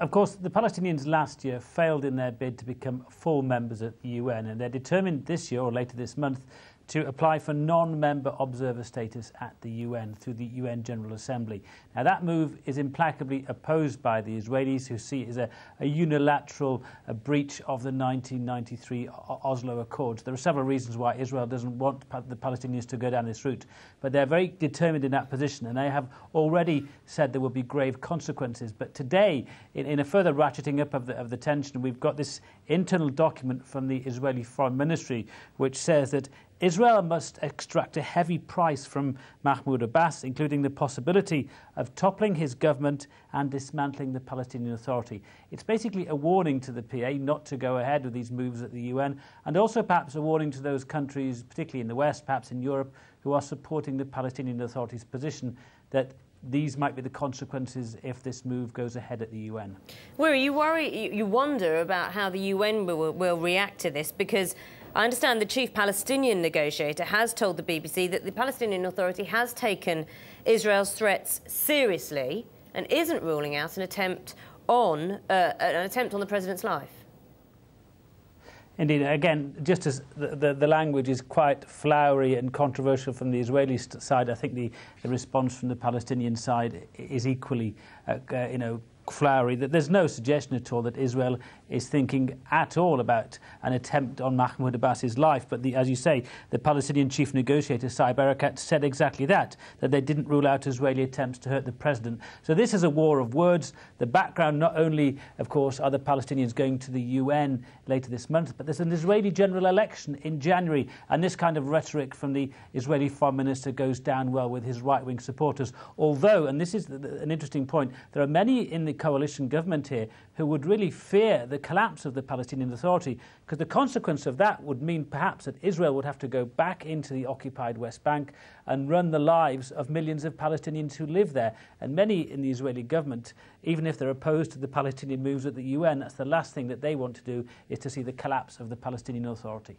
of course, the Palestinians last year failed in their bid to become full members of the UN, and they're determined this year or later this month to apply for non-member observer status at the UN through the UN General Assembly. Now, that move is implacably opposed by the Israelis, who see it as a unilateral breach of the 1993 Oslo Accords. There are several reasons why Israel doesn't want the Palestinians to go down this route, but they're very determined in that position, and they have already said there will be grave consequences. But today, in a further ratcheting up of the tension, we've got this internal document from the Israeli Foreign Ministry, which says that Israel must extract a heavy price from Mahmud Abbas, including the possibility of toppling his government and dismantling the Palestinian Authority. It's basically a warning to the PA not to go ahead with these moves at the UN, and also perhaps a warning to those countries, particularly in the West, perhaps in Europe, who are supporting the Palestinian Authority's position that these might be the consequences if this move goes ahead at the UN. Wyre, you wonder about how the UN will react to this, because I understand the chief Palestinian negotiator has told the BBC that the Palestinian Authority has taken Israel's threats seriously and isn't ruling out an attempt on the president's life. Indeed, again, just as the language is quite flowery and controversial from the Israeli side, I think the response from the Palestinian side is equally, flowery. That there's no suggestion at all that Israel is thinking at all about an attempt on Mahmoud Abbas's life. But as you say, the Palestinian chief negotiator, Saeb Erekat, said exactly that they didn't rule out Israeli attempts to hurt the president. So this is a war of words. The background, not only, of course, are the Palestinians going to the UN later this month, but there's an Israeli general election in January, and this kind of rhetoric from the Israeli foreign minister goes down well with his right-wing supporters. Although, and this is an interesting point, there are many in the coalition government here who would really fear the collapse of the Palestinian Authority, because the consequence of that would mean perhaps that Israel would have to go back into the occupied West Bank and run the lives of millions of Palestinians who live there. And many in the Israeli government, even if they're opposed to the Palestinian moves at the UN, that's the last thing that they want to do, is to see the collapse of the Palestinian Authority.